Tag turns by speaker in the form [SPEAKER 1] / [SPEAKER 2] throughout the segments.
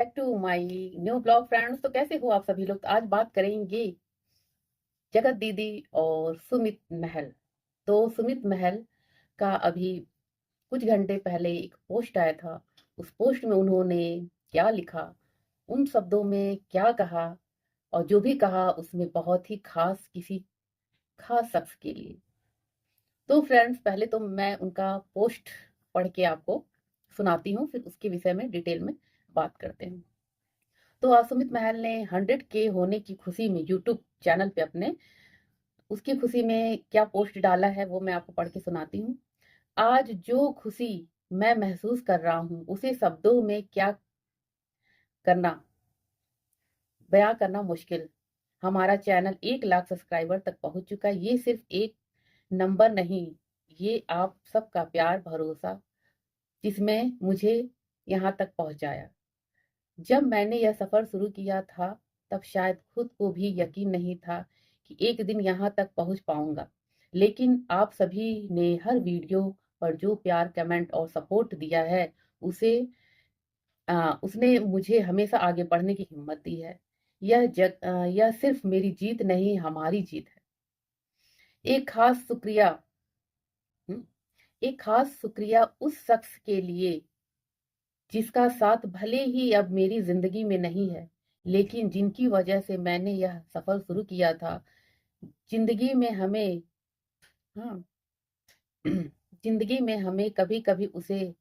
[SPEAKER 1] Back to my new blog friends. तो कैसे हो आप सभी लोग। तो आज बात करेंगे जगत दीदी और सुमित महल। तो सुमित महल का अभी कुछ घंटे पहले एक पोस्ट आया था। उस पोस्ट में उन्होंने क्या लिखा, उन शब्दों में क्या कहा, और जो भी कहा उसमें बहुत ही खास किसी खास शख्स के लिए। तो फ्रेंड्स पहले तो मैं उनका पोस्ट पढ़ के आपको सुनाती हूँ, फिर उसके विषय में डिटेल में बात करते हैं। तो आज सुमित महल ने 100K होने की खुशी में यूट्यूब चैनल पे अपने उसकी खुशी में क्या पोस्ट डाला है वो मैं आपको पढ़ के सुनाती हूँ। आज जो खुशी मैं महसूस कर रहा हूँ उसे शब्दों में क्या करना, बयां करना मुश्किल। हमारा चैनल 1 लाख सब्सक्राइबर तक पहुंच चुका है। ये सिर्फ एक नंबर नहीं, ये आप सबका प्यार भरोसा जिसमें मुझे यहाँ तक पहुंचाया। जब मैंने यह सफर शुरू किया था तब शायद खुद को भी यकीन नहीं था कि एक दिन यहाँ तक पहुँच पाऊंगा। लेकिन आप सभी ने हर वीडियो पर जो प्यार, कमेंट और सपोर्ट दिया है उसे उसने मुझे हमेशा आगे बढ़ने की हिम्मत दी है। यह सिर्फ मेरी जीत नहीं, हमारी जीत है। एक खास शुक्रिया हम्म, एक खास शुक्रिया उस शख्स के लिए जिसका साथ भले ही अब मेरी जिंदगी में नहीं है, लेकिन जिनकी वजह से मैंने यह सफर शुरू किया था। जिंदगी में हमें हाँ जिंदगी में हमें कभी कभी उसे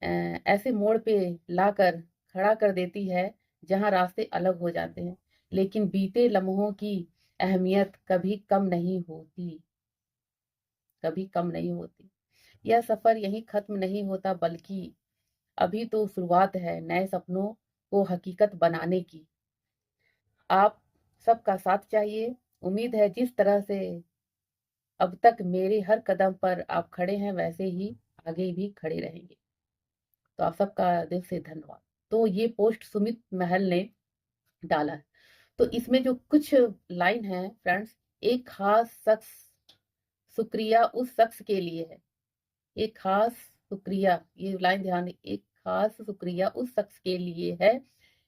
[SPEAKER 1] ऐसे मोड़ पे लाकर खड़ा कर देती है जहां रास्ते अलग हो जाते हैं, लेकिन बीते लम्हों की अहमियत कभी कम नहीं होती। यह सफर यहीं खत्म नहीं होता, बल्कि अभी तो शुरुआत है नए सपनों को हकीकत बनाने की। आप सबका साथ चाहिए। उम्मीद है जिस तरह से अब तक मेरे हर कदम पर आप खड़े हैं वैसे ही आगे भी खड़े रहेंगे। तो आप सबका दिल से धन्यवाद। तो ये पोस्ट सुमित महल ने डाला है। तो इसमें जो कुछ लाइन है फ्रेंड्स, एक खास शख्स, शुक्रिया उस शख्स के लिए है। एक खास शुक्रिया, ये लाइन ध्यान दें, एक खास शुक्रिया उस शख्स के लिए है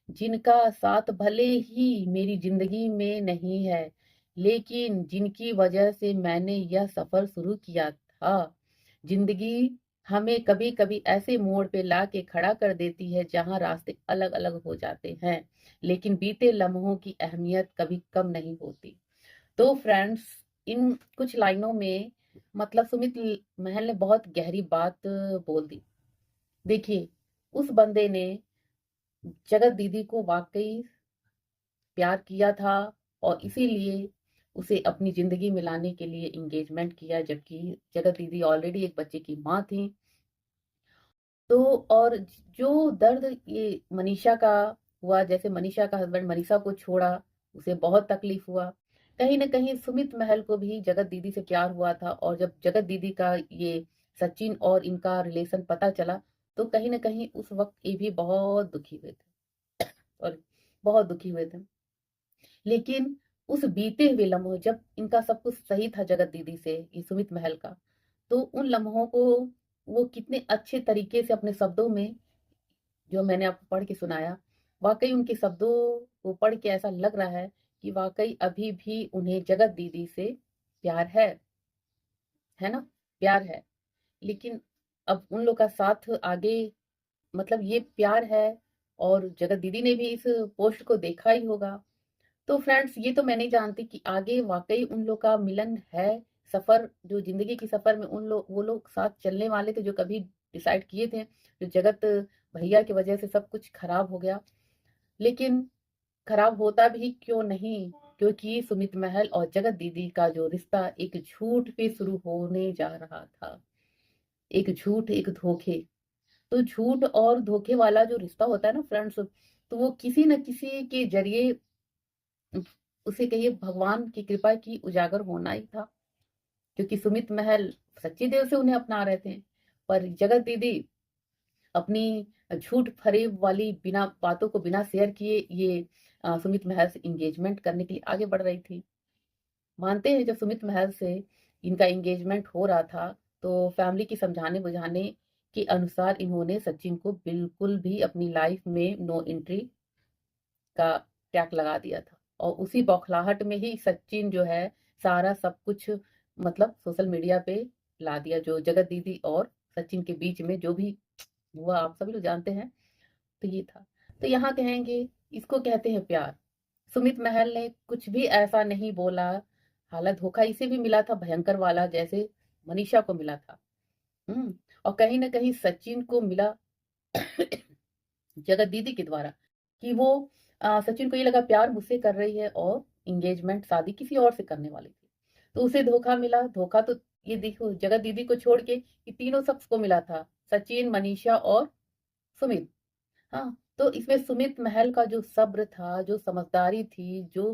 [SPEAKER 1] जिनका साथ भले ही मेरी जिंदगी में नहीं है, लेकिन जिनकी वजह से मैंने यह सफर शुरू किया था। जिंदगी हमें कभी कभी ऐसे मोड़ पे ला के खड़ा कर देती है जहां रास्ते अलग अलग हो जाते हैं, लेकिन बीते लम्हों की अहमियत कभी कम नहीं होती। तो फ्रेंड्स इन कुछ लाइनों में मतलब सुमित महल ने बहुत गहरी बात बोल दी। देखिए, उस बंदे ने जगत दीदी को वाकई प्यार किया था और इसीलिए उसे अपनी जिंदगी में लाने के लिए इंगेजमेंट किया, जबकि जगत दीदी ऑलरेडी एक बच्चे की माँ थी। तो और जो दर्द ये मनीषा का हुआ, जैसे मनीषा का हस्बैंड मनीषा को छोड़ा, उसे बहुत तकलीफ हुआ। कहीं ना कहीं सुमित महल को भी जगत दीदी से प्यार हुआ था, और जब जगत दीदी का ये सचिन और इनका रिलेशन पता चला तो कहीं ना कहीं उस वक्त ये भी बहुत दुखी हुए थे, और बहुत दुखी हुए थे। लेकिन उस बीते हुए लम्हों जब इनका सब कुछ सही था जगत दीदी से, ये सुमित महल का, तो उन लम्हों को वो कितने अच्छे तरीके से अपने शब्दों में, जो मैंने आपको पढ़ के सुनाया, वाकई उनके शब्दों को पढ़ के ऐसा लग रहा है कि वाकई अभी भी उन्हें जगत दीदी से प्यार है ना, प्यार है। लेकिन अब उन लोग का साथ आगे, मतलब ये प्यार है। और जगत दीदी ने भी इस पोस्ट को देखा ही होगा। तो फ्रेंड्स ये तो मैं नहीं जानती कि आगे वाकई उन लोग का मिलन है। सफर, जो जिंदगी की सफर में उन लोग, वो लोग साथ चलने वाले थे जो कभी डिसाइड किए थे, जो जगत भैया की वजह से सब कुछ खराब हो गया। लेकिन खराब होता भी क्यों नहीं, क्योंकि सुमित महल और जगत दीदी का जो रिश्ता एक झूठ पे शुरू होने जा रहा था। एक झूठ, एक धोखे। तो झूठ और धोखे वाला जो रिश्ता होता है ना फ्रेंड्स, तो वो किसी न किसी के जरिए, उसे कहिए भगवान की कृपा की उजागर होना ही था। क्योंकि सुमित महल सच्चे दिल से उन्हें अपना रहे थे, पर जगत दीदी अपनी झूठ फरेब वाली बिना बातों को बिना शेयर किए ये सुमित महल से इंगेजमेंट करने के लिए आगे बढ़ रही थी। मानते हैं जब सुमित महल से इनका इंगेजमेंट हो रहा था तो फैमिली की समझाने बुझाने के अनुसार इन्होंने सचिन को बिल्कुल भी अपनी लाइफ में नो एंट्री का टैग लगा दिया था। और उसी बौखलाहट में ही सचिन जो है सारा सब कुछ मतलब सोशल मीडिया पे ला दिया। जो जगत दीदी और सचिन के बीच में जो भी हुआ आप सभी लोग जानते हैं। तो ये था। तो यहाँ कहेंगे इसको कहते हैं प्यार। सुमित महल ने कुछ भी ऐसा नहीं बोला। हालांकि धोखा इसे भी मिला था भयंकर वाला, जैसे मनीषा को मिला था। और कहीं ना कहीं सचिन को मिला जगत दीदी के द्वारा, कि वो सचिन को ये लगा प्यार मुझसे कर रही है और एंगेजमेंट शादी किसी और से करने वाली थी। तो उसे धोखा मिला। धोखा तो ये देखो जगत दीदी को छोड़ के ये तीनों शख्स को मिला था, सचिन, मनीषा और सुमित। हाँ, तो इसमें सुमित महल का जो सब्र था, जो समझदारी थी, जो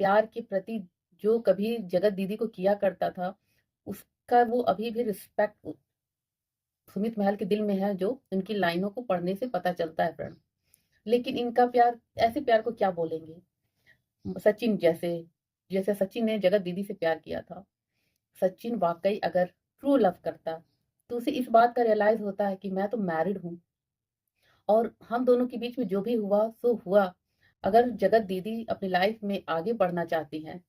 [SPEAKER 1] प्यार के प्रति जो कभी जगत दीदी को किया करता था, उसका वो अभी भी रिस्पेक्ट सुमित महल के दिल में है, जो इनकी लाइनों को पढ़ने से पता चलता है फ्रेंड। लेकिन इनका प्यार, ऐसे प्यार को क्या बोलेंगे। सचिन जैसे, जैसे सचिन ने जगत दीदी से प्यार किया था। सचिन वाकई अगर ट्रू लव करता तो उसे इस बात का रियलाइज होता है कि मैं तो मैरिड हूँ और हम दोनों के बीच में जो भी हुआ सो हुआ। अगर जगत दीदी अपनी लाइफ में आगे बढ़ना चाहती हैं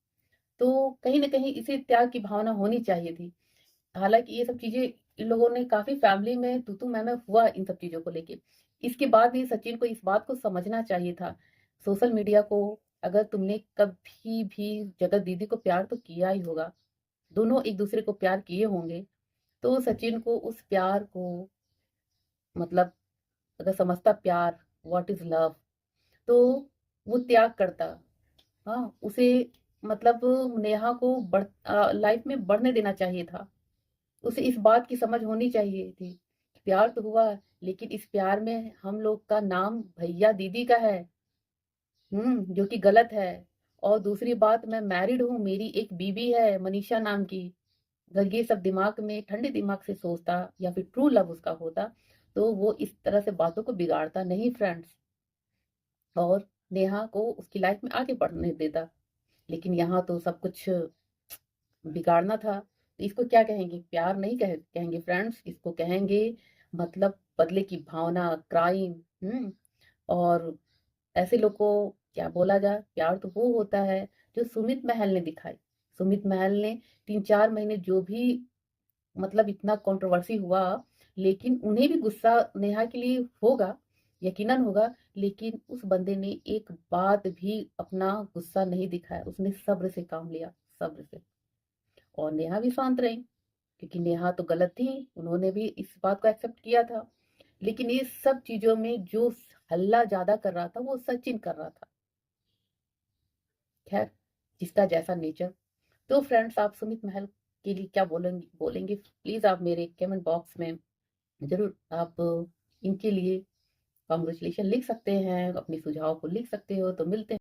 [SPEAKER 1] तो कहीं ना कहीं इसे त्याग की भावना होनी चाहिए थी। हालांकि ये सब चीजें इन लोगों ने काफी फैमिली में तू मैं हुआ इन सब चीजों को लेके। इसके बाद भी सचिन को इस बात को समझना चाहिए था। सोशल मीडिया को, अगर तुमने कभी भी जगत दीदी को प्यार तो किया ही होगा, दोनों एक दूसरे को प्यार किए होंगे, तो सचिन को उस प्यार को मतलब अगर समझता प्यार व्हाट इज लव, तो वो त्याग करता। हाँ, उसे मतलब नेहा को लाइफ में बढ़ने देना चाहिए था। उसे इस बात की समझ होनी चाहिए थी। प्यार तो हुआ, लेकिन इस प्यार में हम लोग का नाम भैया दीदी का है, जो कि गलत है। और दूसरी बात, मैं मैरिड हूँ, मेरी एक बीवी है मनीषा नाम की। अगर ये सब दिमाग में ठंडे दिमाग से सोचता या फिर ट्रू लव उसका होता तो वो इस तरह से बातों को बिगाड़ता नहीं फ्रेंड्स, और नेहा को उसकी लाइफ में आगे बढ़ने देता। लेकिन यहाँ तो सब कुछ बिगाड़ना था। तो इसको क्या कहेंगे, प्यार नहीं कहेंगे फ्रेंड्स, इसको कहेंगे मतलब बदले की भावना, क्राइम। और ऐसे लोग को क्या बोला जाए। प्यार तो वो होता है जो सुमित महल ने दिखाई। सुमित महल ने 3-4 महीने जो भी मतलब इतना कंट्रोवर्सी हुआ, लेकिन उन्हें भी गुस्सा नेहा के लिए होगा, यकीनन होगा। लेकिन उस बंदे ने एक बात भी अपना गुस्सा नहीं दिखाया, उसने सब्र से काम लिया, सब्र से। और नेहा भी शांत रही, क्योंकि नेहा तो गलत थी, उन्होंने भी इस बात को एक्सेप्ट किया था। लेकिन ये सब चीजों में जो हल्ला ज्यादा कर रहा था वो सचिन कर रहा था। खैर, जिसका जैसा नेचर। तो फ्रेंड्स, आप सुमित महल के लिए क्या बोलेंगे प्लीज आप मेरे कमेंट बॉक्स में जरूर आप इनके लिए कॉन्ग्रेचुलेशन लिख सकते हैं, अपने सुझाव को लिख सकते हो। तो मिलते हैं।